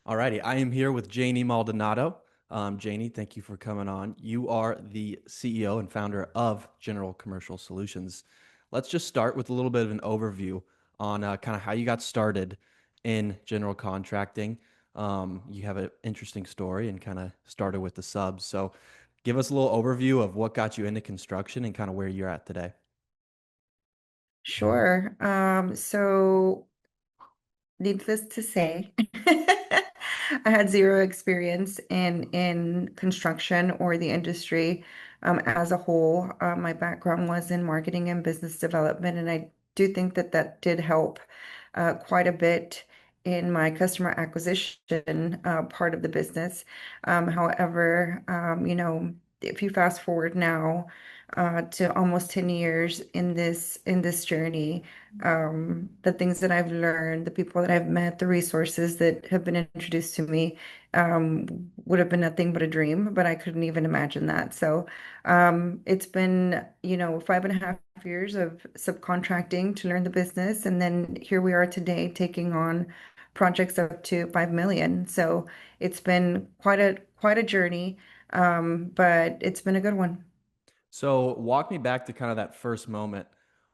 Alrighty, I am here with Janie Maldonado. Janie, thank you for coming on. You are the CEO and founder of General Commercial Solutions. Let's just start with a little bit of an overview on kind of how you got started in general contracting. You have an interesting story and kind of started with the subs. So give us a little overview of what got you into construction and kind of where you're at today. Sure. So needless to say, I had zero experience in construction or the industry as a whole. My background was in marketing and business development, and I do think that that did help quite a bit in my customer acquisition part of the business. However, if you fast forward now to almost 10 years in this journey, the things that I've learned, the people that I've met, the resources that have been introduced to me, would have been nothing but a dream, but I couldn't even imagine that. So, it's been, 5.5 years of subcontracting to learn the business, and then here we are today taking on projects up to 5 million. So it's been quite a journey, but it's been a good one. So walk me back to kind of that first moment.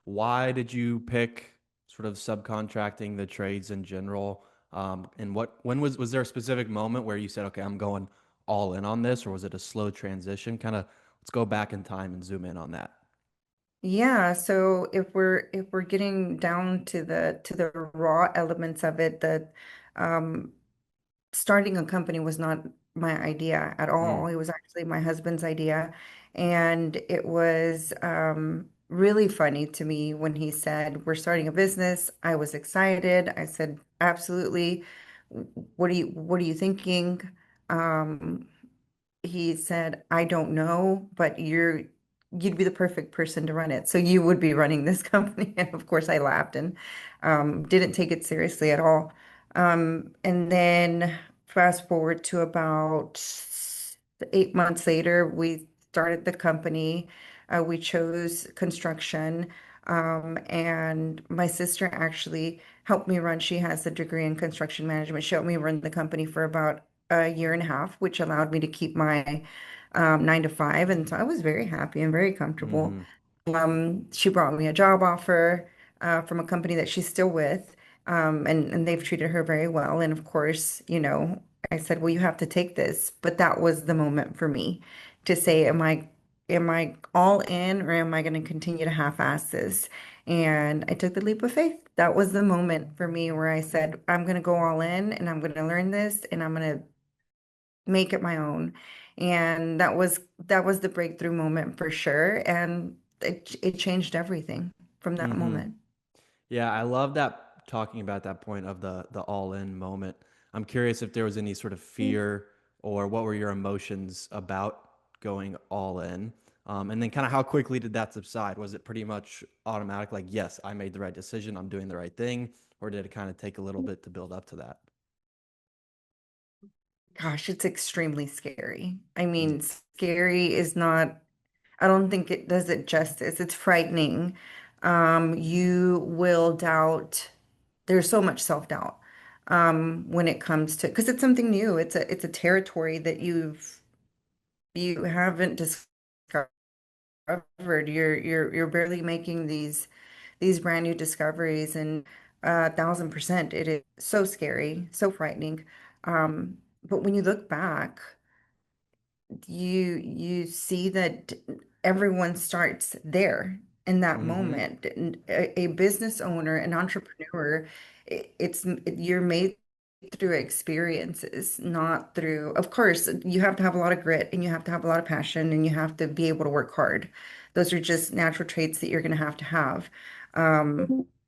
Why did you pick sort of subcontracting the trades in general? And when was there a specific moment where you said, okay, I'm going all in on this, or was it a slow transition? Kind of let's go back in time and zoom in on that. Yeah, so if we're getting down to the raw elements of it, that um, starting a company was not my idea at Mm. all. It was actually my husband's idea, and it was really funny to me when he said, "We're starting a business." I was excited. I said, "Absolutely. What are you thinking?" Um, he said, I don't know, but you'd be the perfect person to run it. So you would be running this company. And of course I laughed and didn't take it seriously at all. And then fast forward to about 8 months later, we started the company. We chose construction. And my sister actually helped me run. She has a degree in construction management. She helped me run the company for about a year and a half, which allowed me to keep my 9 to 5. And so I was very happy and very comfortable. Hmm. She brought me a job offer from a company that she's still with, and they've treated her very well. And of course, I said, well, you have to take this. But that was the moment for me to say, am I all in, or am I going to continue to half-ass this? And I took the leap of faith. That was the moment for me where I said, I'm going to go all in and I'm going to learn this and I'm going to make it my own. And that was the breakthrough moment for sure. And it changed everything from that Hmm. moment. Yeah, I love that talking about that point of the all in moment. I'm curious if there was any sort of fear or what were your emotions about going all in? And then kind of how quickly did that subside? Was it pretty much automatic, like, yes, I made the right decision, I'm doing the right thing, or did it kind of take a little bit to build up to that? Gosh, it's extremely scary. I Mm. mean, scary is not, I don't think it does it justice. It's frightening. You will doubt, there's so much self-doubt when it comes to, because it's something new. It's a territory that you haven't discovered. You're barely making these brand new discoveries, and 1,000%, it is so scary, so frightening. But when you look back, you see that everyone starts there in that Mm-hmm. moment. And a business owner, an entrepreneur, you're made through experiences, not through, of course, you have to have a lot of grit and you have to have a lot of passion and you have to be able to work hard. Those are just natural traits that you're going to have to have.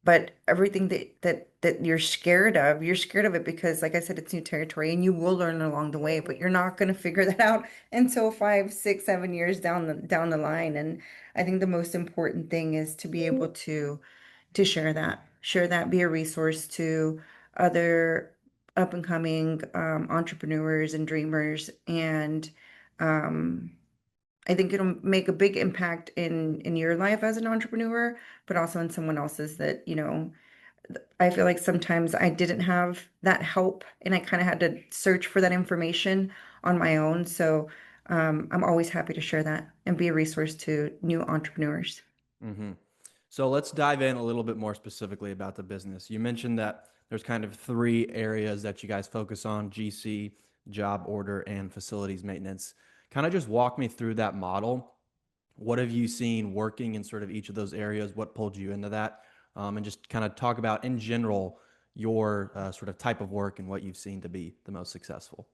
But everything that you're scared of it because, like I said, it's new territory and you will learn along the way, but you're not going to figure that out until 5, 6, 7 years down the line. And I think the most important thing is to be able to share that, be a resource to other up and coming entrepreneurs and dreamers. And um, I think it'll make a big impact in your life as an entrepreneur, but also in someone else's that, I feel like sometimes I didn't have that help and I kind of had to search for that information on my own. So I'm always happy to share that and be a resource to new entrepreneurs. Hmm. So let's dive in a little bit more specifically about the business. You mentioned that there's kind of three areas that you guys focus on: GC, job order, and facilities maintenance. Kind of just walk me through that model. What have you seen working in sort of each of those areas? What pulled you into that? And just kind of talk about in general your sort of type of work and what you've seen to be the most successful.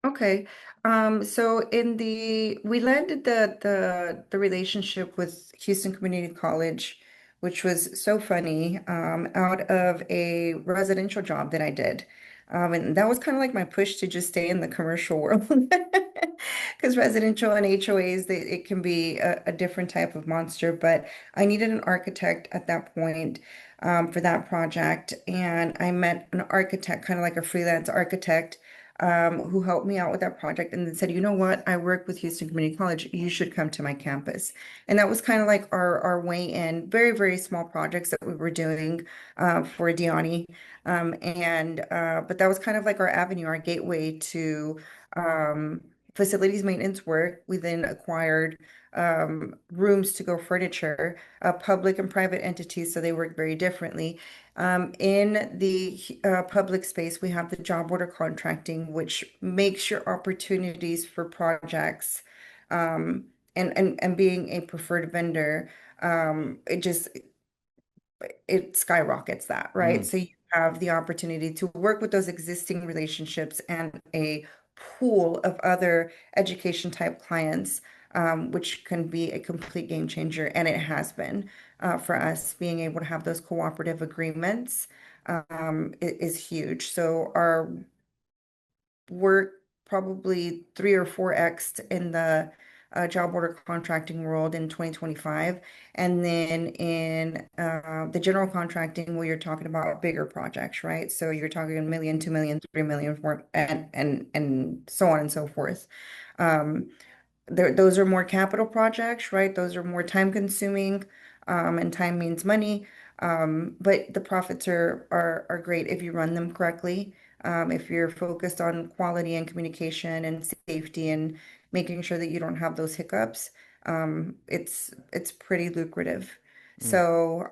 Okay. So we landed the relationship with Houston Community College, which was so funny, out of a residential job that I did. And that was kind of like my push to just stay in the commercial world. Because residential and HOAs, it can be a different type of monster, but I needed an architect at that point, for that project. And I met an architect, kind of like a freelance architect, who helped me out with that project and then said, you know what, I work with Houston Community College. You should come to my campus. And that was kind of like our way in, very, very small projects that we were doing for Diani. But that was kind of like our avenue, our gateway to um, facilities maintenance work. We then acquired rooms to go furniture, public and private entities, so they work very differently. In the public space, we have the job order contracting, which makes your opportunities for projects, and being a preferred vendor, it skyrockets that, right? Mm, So you have the opportunity to work with those existing relationships and a pool of other education type clients, which can be a complete game changer. And it has been, for us, being able to have those cooperative agreements, is huge. So our work probably 3 or 4x in the job order contracting world in 2025. And then in the general contracting, where you're talking about bigger projects, right? So you're talking a million, 2 million, 3 million, four, and so on and so forth. Um, those are more capital projects, right? Those are more time consuming, and time means money. But the profits are great if you run them correctly. If you're focused on quality and communication and safety and making sure that you don't have those hiccups, it's pretty lucrative. mm. So,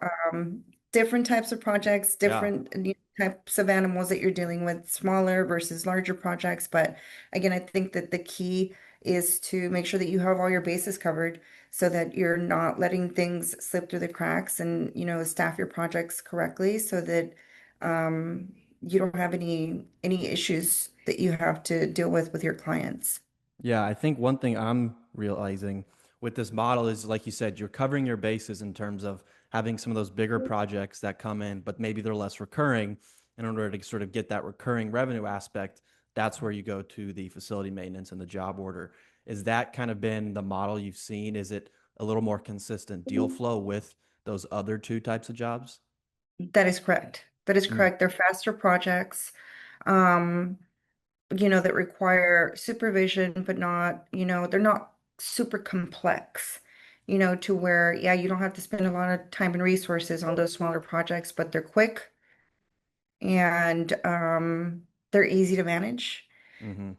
different types of projects, Yeah. different types of animals that you're dealing with, smaller versus larger projects. But again, I think that the key is to make sure that you have all your bases covered so that you're not letting things slip through the cracks, and staff your projects correctly so that you don't have any issues that you have to deal with your clients. Yeah, I think one thing I'm realizing with this model is, like you said, you're covering your bases in terms of having some of those bigger projects that come in, but maybe they're less recurring. In order to sort of get that recurring revenue aspect, that's where you go to the facility maintenance and the job order. Is that kind of been the model you've seen? Is it a little more consistent deal flow with those other two types of jobs? That is correct. That is Mm, correct. They're faster projects, um, that require supervision, but not, they're not super complex, to where, yeah, you don't have to spend a lot of time and resources on those smaller projects, but they're quick and they're easy to manage. hmm.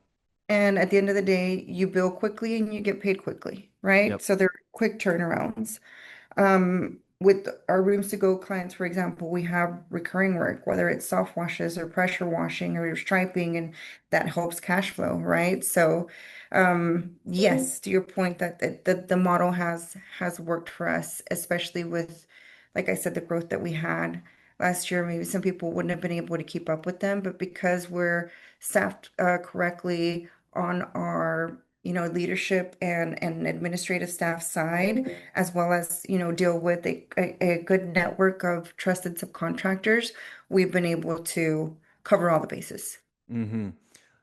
And at the end of the day, you bill quickly and you get paid quickly, right? Yep. So they're quick turnarounds. With our rooms to go clients, for example, we have recurring work, whether it's soft washes or pressure washing or striping, and that helps cash flow, right? So, yes, to your point that the model has worked for us, especially with, like I said, the growth that we had last year. Maybe some people wouldn't have been able to keep up with them, but because we're staffed correctly on our leadership and administrative staff side, as well as, deal with a good network of trusted subcontractors, we've been able to cover all the bases. Hmm.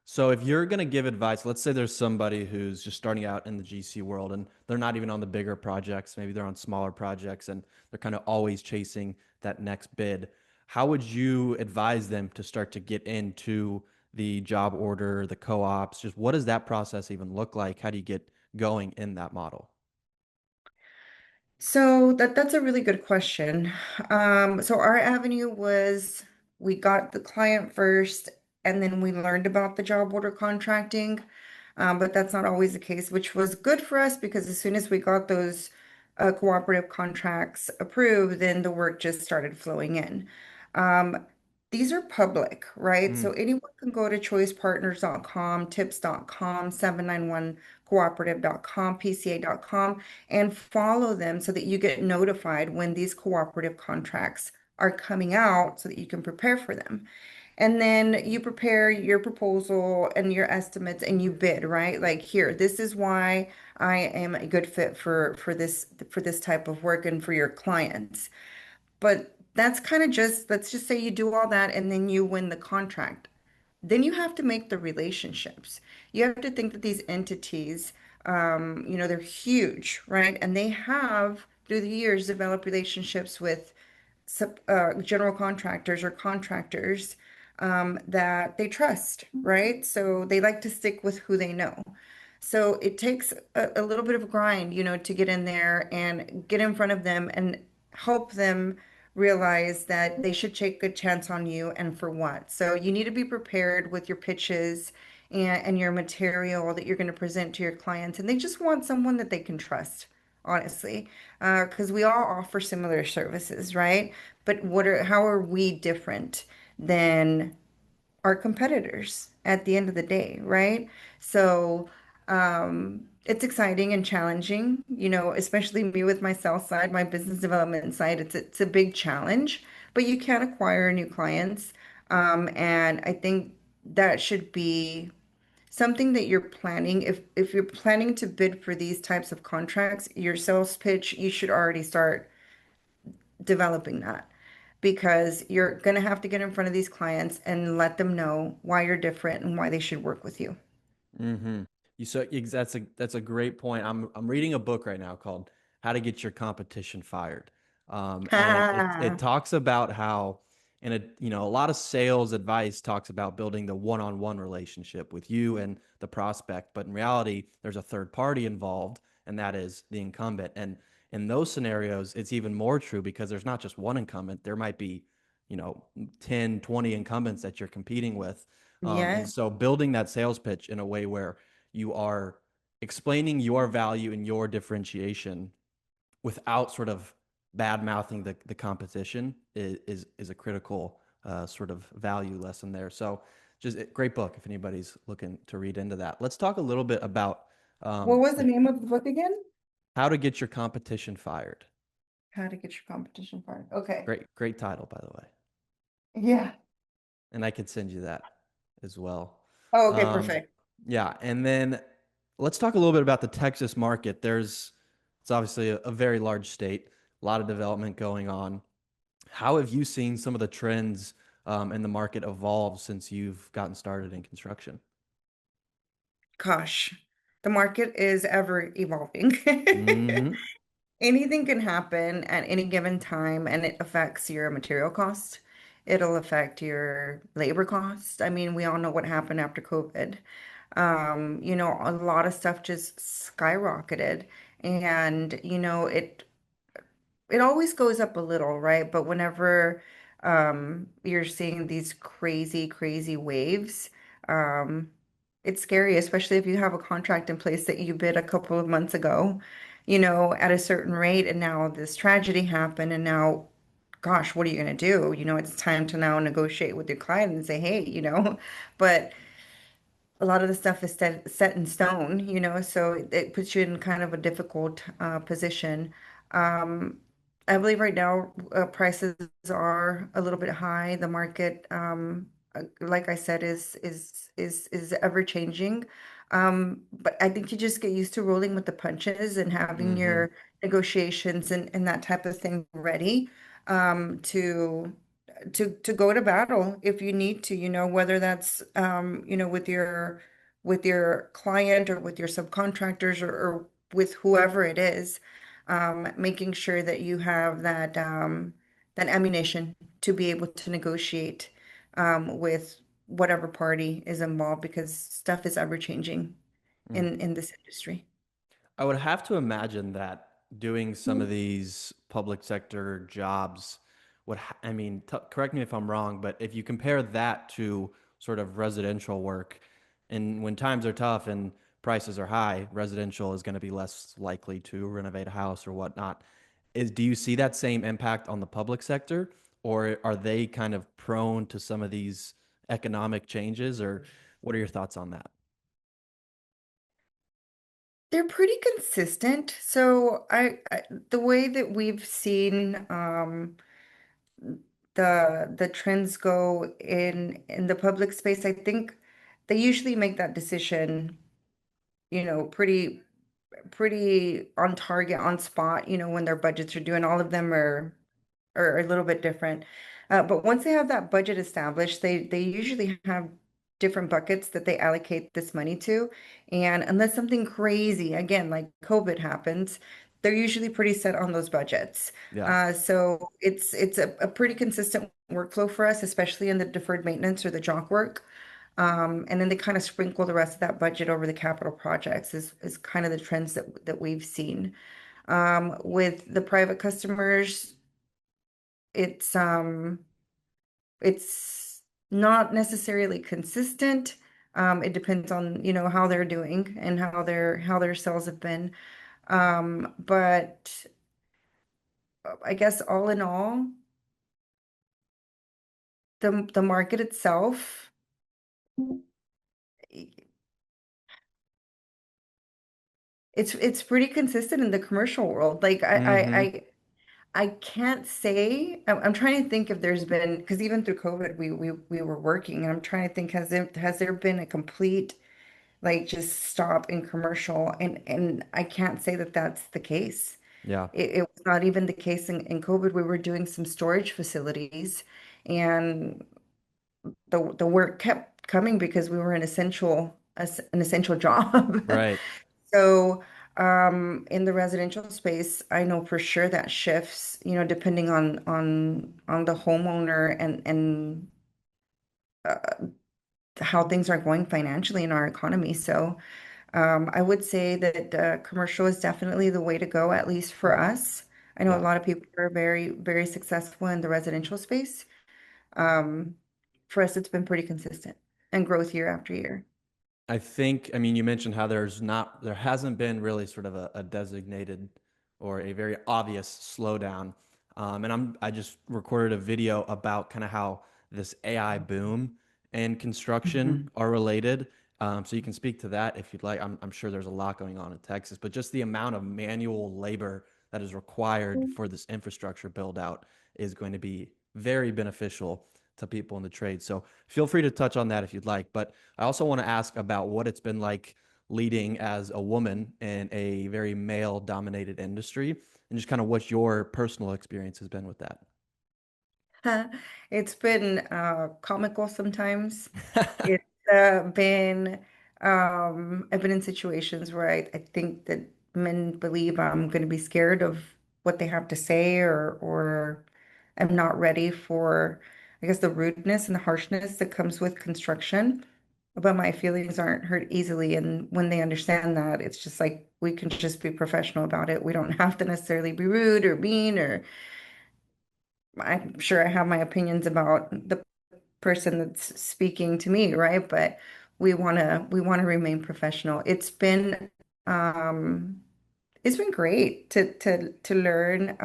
So if you're going to give advice, let's say there's somebody who's just starting out in the GC world and they're not even on the bigger projects, maybe they're on smaller projects and they're kind of always chasing that next bid. How would you advise them to start to get into the job order, the co-ops? Just what does that process even look like? How do you get going in that model? So that's a really good question. So our avenue was we got the client first, and then we learned about the job order contracting. But that's not always the case, which was good for us because as soon as we got those cooperative contracts approved, then the work just started flowing in. Um, these are public, right? Mm, So anyone can go to choicepartners.com, tips.com, 791cooperative.com, pca.com, and follow them so that you get notified when these cooperative contracts are coming out so that you can prepare for them. And then you prepare your proposal and your estimates and you bid, right? Like here, this is why I am a good fit for this type of work and for your clients. But that's kind of just, let's just say you do all that and then you win the contract. Then you have to make the relationships. You have to think that these entities, they're huge, right? And they have, through the years, developed relationships with general contractors or contractors that they trust, right? So they like to stick with who they know. So it takes a little bit of a grind, to get in there and get in front of them and help them realize that they should take a chance on you and for what. So you need to be prepared with your pitches and your material that you're going to present to your clients. And they just want someone that they can trust, honestly, because we all offer similar services, right? But how are we different than our competitors at the end of the day, right? So it's exciting and challenging, especially me with my sales side, my business development side. It's a big challenge, but you can acquire new clients. And I think that should be something that you're planning. If you're planning to bid for these types of contracts, your sales pitch, you should already start developing that because you're going to have to get in front of these clients and let them know why you're different and why they should work with you. mm-hmm. That's a great point. I'm reading a book right now called How to Get Your Competition Fired. And it Ah, talks about how, and a lot of sales advice talks about building the one-on-one relationship with you and the prospect, but in reality, there's a third party involved, and that is the incumbent. And in those scenarios, it's even more true because there's not just one incumbent, there might be, 10, 20 incumbents that you're competing with. And yes. so building that sales pitch in a way where you are explaining your value and your differentiation without sort of bad mouthing the competition is a critical sort of value lesson there. So just great book if anybody's looking to read into that. Let's talk a little bit about What was the like name of the book again? how to get your competition fired. How to Get Your Competition Fired. Okay. Great title, by the way. Yeah. And I could send you that as well. Oh, okay, Um, perfect. yeah, and then let's talk a little bit about the Texas market. It's obviously a very large state, a lot of development going on. How have you seen some of the trends in the market evolve since you've gotten started in construction? Gosh, the market is ever evolving. Hmm. Anything can happen at any given time, and it affects your material cost. It'll affect your labor cost. I mean, we all know what happened after COVID. A lot of stuff just skyrocketed, and it always goes up a little, right? But whenever you're seeing these crazy, crazy waves, um, it's scary, especially if you have a contract in place that you bid a couple of months ago, at a certain rate, and now this tragedy happened, and now, gosh, what are you going to do? It's time to now negotiate with your client and say, hey, but a lot of the stuff is set in stone, so it puts you in kind of a difficult position. Um, I believe right now prices are a little bit high. The market, like I said, is ever changing. But I think you just get used to rolling with the punches and having Hmm. your negotiations and that type of thing ready to to go to battle if you need to, whether that's with your client or with your subcontractors or with whoever it is, making sure that you have that ammunition to be able to negotiate with whatever party is involved because stuff is ever changing in this industry. I would have to imagine that. doing some of these public sector jobs, I mean, correct me if I'm wrong, but if you compare that to sort of residential work, and when times are tough and prices are high, residential is going to be less likely to renovate a house or whatnot. Do you see that same impact on the public sector, or are they kind of prone to some of these economic changes, or what are your thoughts on that? They're pretty consistent. So the way that we've seen the trends go in the public space, I think they usually make that decision, pretty on target, on spot, when their budgets are due, and all of them are a little bit different. But once they have that budget established, they usually have different buckets that they allocate this money to. And unless something crazy, again, like COVID happens, they're usually pretty set on those budgets. Yeah. So it's a pretty consistent workflow for us, especially in the deferred maintenance or the jock work. And then they kind of sprinkle the rest of that budget over the capital projects is kind of the trends that we've seen. With the private customers, it's um it's not necessarily consistent. It depends on, how they're doing and how their sales have been. But I guess all in all, the market itself, it's pretty consistent in the commercial world. Like Mm-hmm. I can't say. I'm trying to think if there's been, because even through COVID, we were working, and I'm trying to think, has there been a complete, like, just stop in commercial? And I can't say that that's the case. Yeah. It was not even the case in COVID. We were doing some storage facilities, and the work kept coming because we were an essential job. Right. So, in the residential space, I know for sure that shifts, depending on the homeowner and how things are going financially in our economy. So, I would say that commercial is definitely the way to go, at least for us. I know a Yeah. lot of people are very, very successful in the residential space. Um, for us, it's been pretty consistent and growth year after year. I think, I mean, you mentioned how there hasn't been really sort of a designated or a very obvious slowdown. I just recorded a video about kind of how this AI boom and construction Mhm. are related. So you can speak to that if you'd like. I'm sure there's a lot going on in Texas, but just the amount of manual labor that is required for this infrastructure build out is going to be very beneficial to people in the trade. So feel free to touch on that if you'd like. But I also want to ask about what it's been like leading as a woman in a very male dominated industry and just kind of what your personal experience has been with that. It's been comical sometimes. It's been I've been in situations where I think that men believe I'm going to be scared of what they have to say, or I'm not ready for, I guess, the rudeness and the harshness that comes with construction. But my feelings aren't hurt easily, and when they understand that, it's just like we can just be professional about it. We don't have to necessarily be rude or mean, or I'm sure I have my opinions about the person that's speaking to me, right? But we want to remain professional. Um it's been great to learn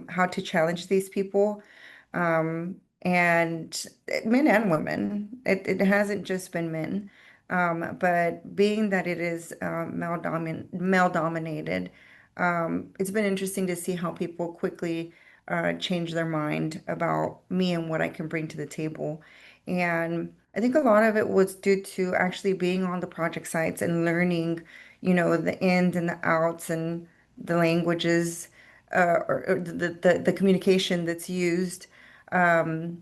how to challenge these people, and men and women. It hasn't just been men, but being that it is male dominated, it's been interesting to see how people quickly change their mind about me and what I can bring to the table. And I think a lot of it was due to actually being on the project sites and learning, the ins and the outs and the languages, or the communication that's used in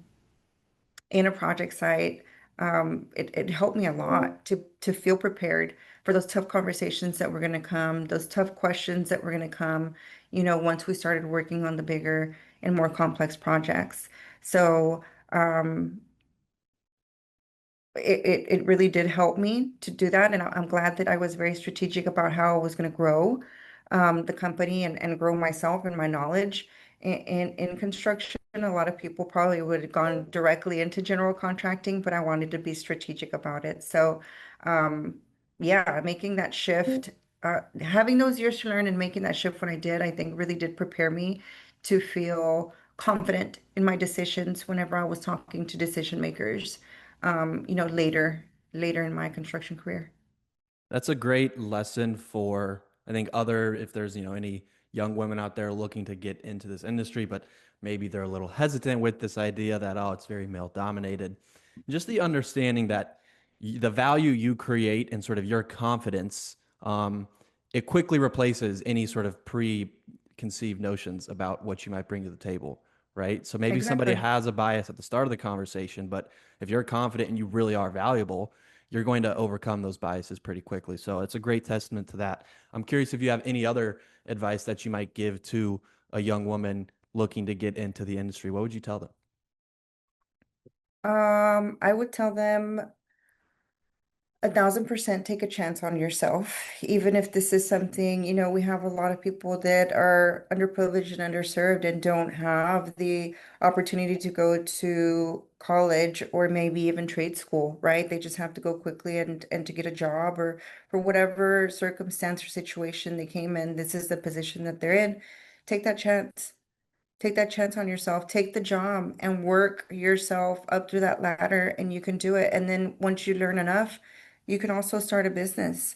a project site. It helped me a lot to feel prepared for those tough conversations that were going to come, those tough questions that were going to come, once we started working on the bigger and more complex projects. So it really did help me to do that. And I'm glad that I was very strategic about how I was going to grow. the company and grow myself and my knowledge in construction. A lot of people probably would have gone directly into general contracting, but I wanted to be strategic about it. So, um, yeah, making that shift, having those years to learn and making that shift when I did, I think really did prepare me to feel confident in my decisions whenever I was talking to decision makers, later in my construction career. That's a great lesson for, I think, other, if there's, any young women out there looking to get into this industry, but maybe they're a little hesitant with this idea that, oh, it's very male dominated. Just the understanding that the value you create and sort of your confidence, it quickly replaces any sort of preconceived notions about what you might bring to the table, right? So maybe somebody Exactly. has a bias at the start of the conversation, but if you're confident and you really are valuable, you're going to overcome those biases pretty quickly. So it's a great testament to that. I'm curious if you have any other advice that you might give to a young woman looking to get into the industry. What would you tell them? I would tell them 1,000% take a chance on yourself, even if this is something, we have a lot of people that are underprivileged and underserved and don't have the opportunity to go to college or maybe even trade school, right? They just have to go quickly and to get a job or for whatever circumstance or situation they came in, this is the position that they're in. Take that chance. Take that chance on yourself. Take the job and work yourself up through that ladder, and you can do it. And then once you learn enough, you can also start a business.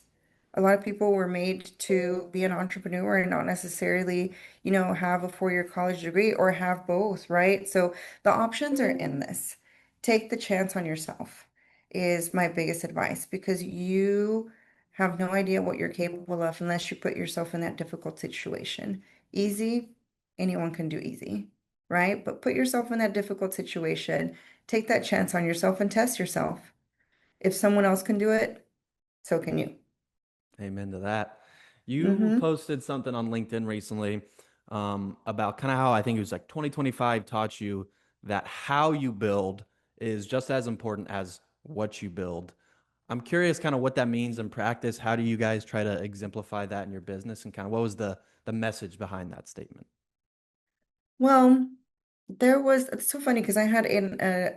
A lot of people were made to be an entrepreneur and not necessarily, have a 4-year college degree or have both, right? So the options are endless. Take the chance on yourself is my biggest advice because you have no idea what you're capable of unless you put yourself in that difficult situation. Easy, anyone can do easy, right? But put yourself in that difficult situation, take that chance on yourself and test yourself. If someone else can do it, so can you. Amen to that. You Mm-hmm. posted something on LinkedIn recently about kind of how I think it was like 2025 taught you that how you build is just as important as what you build. I'm curious kind of what that means in practice. How do you guys try to exemplify that in your business and kind of what was the message behind that statement? Well, it's so funny because I had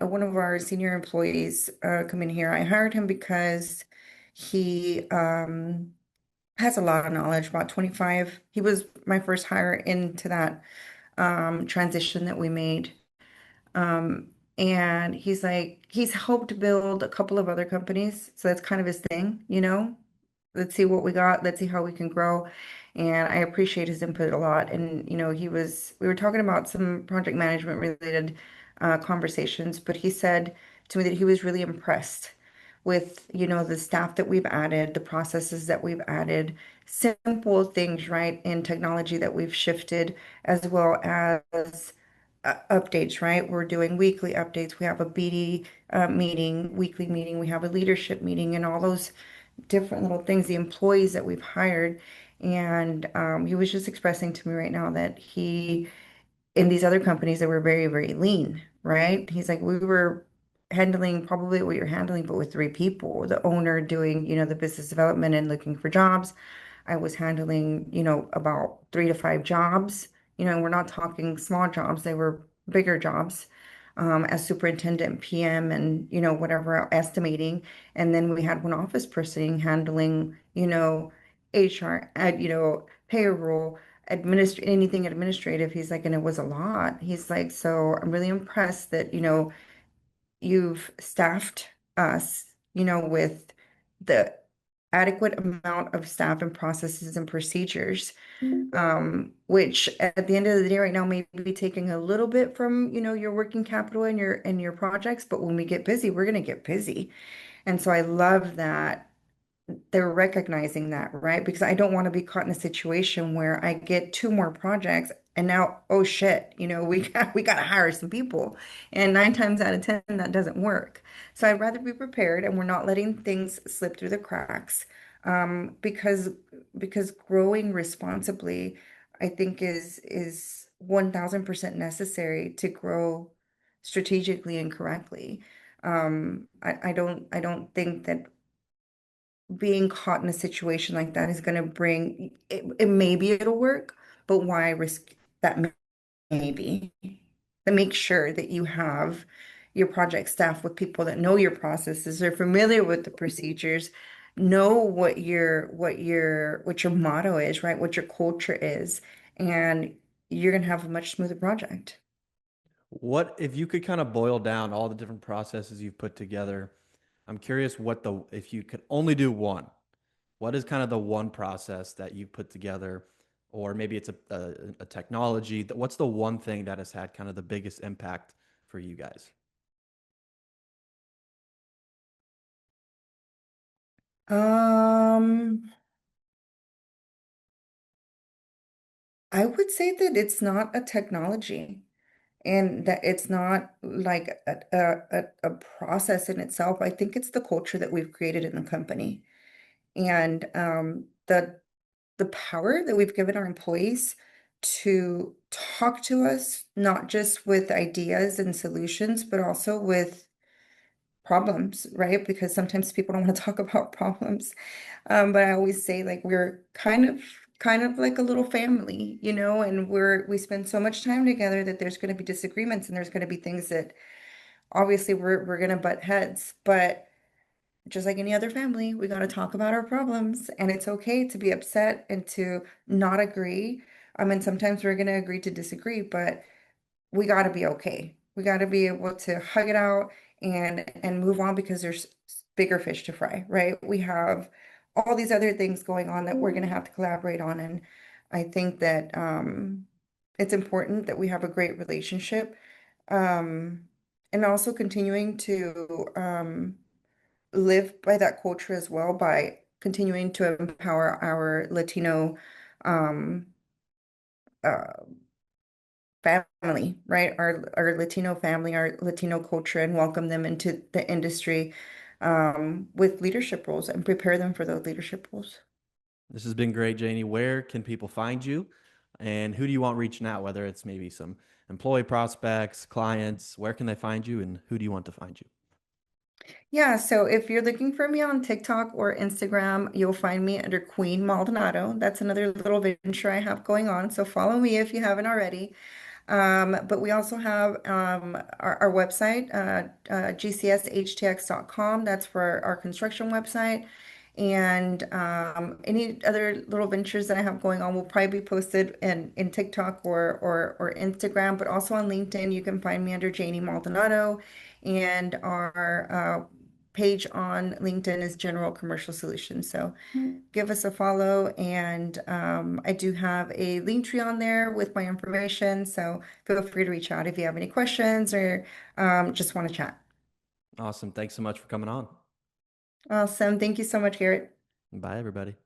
one of our senior employees come in here. I hired him because he has a lot of knowledge, about 25. He was my first hire into that transition that we made. Um, and he's helped build a couple of other companies. So that's kind of his thing. Let's see what we got. Let's see how we can grow. And I appreciate his input a lot. And, we were talking about some project management related conversations, but he said to me that he was really impressed with, the staff that we've added, the processes that we've added, simple things, right, in technology that we've shifted, as well as updates, right? We're doing weekly updates. We have a BD meeting, weekly meeting. We have a leadership meeting, and all those different little things. The employees that we've hired, and he was just expressing to me right now that in these other companies that were very, very lean, right? He's like, we were handling probably what you're handling, but with 3 people. The owner doing, the business development and looking for jobs. I was handling, about 3 to 5 jobs. And we're not talking small jobs, they were bigger jobs as superintendent, PM, and, whatever estimating. And then we had one office person handling, HR, payroll, anything administrative. He's like, and it was a lot. He's like, so I'm really impressed that, you've staffed us, with the adequate amount of staff and processes and procedures, which at the end of the day right now may be taking a little bit from, your working capital and your projects, but when we get busy, we're going to get busy. And so I love that they're recognizing that, right? Because I don't want to be caught in a situation where I get 2 more projects and now, oh shit, we got to hire some people. And 9 times out of 10, that doesn't work. So I'd rather be prepared and we're not letting things slip through the cracks. Because growing responsibly, I think is 1,000% necessary to grow strategically and correctly. I don't think that being caught in a situation like that is going to bring it, maybe it'll work, but why risk that maybe? To make sure that you have your project staff with people that know your processes, are familiar with the procedures, know what your motto is, right? What your culture is, and you're going to have a much smoother project. What if you could kind of boil down all the different processes you've put together? I'm curious what the if you could only do one, what is kind of the one process that you've put together, or maybe it's a technology. What's the one thing that has had kind of the biggest impact for you guys? Um, I would say that it's not a technology and that it's not like a process in itself. I think it's the culture that we've created in the company and the power that we've given our employees to talk to us, not just with ideas and solutions, but also with problems, right? Because sometimes people don't want to talk about problems. But I always say like we're kind of like a little family, and we spend so much time together that there's going to be disagreements and there's going to be things that obviously we're going to butt heads, but just like any other family, we got to talk about our problems, and it's okay to be upset and to not agree. I mean, sometimes we're going to agree to disagree, but we got to be okay. We got to be able to hug it out and move on because there's bigger fish to fry, right? We have all these other things going on that we're going to have to collaborate on, and I think that it's important that we have a great relationship, um, and also continuing to live by that culture as well by continuing to empower our Latino um, uh, family, right? Our Latino family, our Latino culture, and welcome them into the industry with leadership roles and prepare them for those leadership roles. This has been great, Janie. Where can people find you? And who do you want reaching out? Whether it's maybe some employee prospects, clients, where can they find you and who do you want to find you? Yeah, so if you're looking for me on TikTok or Instagram, you'll find me under Queen Maldonado. That's another little venture I have going on. So follow me if you haven't already. But we also have our website, gcshtx.com. That's for our construction website. And any other little ventures that I have going on will probably be posted in TikTok or Instagram, but also on LinkedIn. You can find me under Janie Maldonado. And our page on LinkedIn is General Commercial Solutions. So give us a follow. And I do have a link tree on there with my information. So feel free to reach out if you have any questions or just want to chat. Awesome. Thanks so much for coming on. Awesome. Thank you so much, Garrett. Bye, everybody.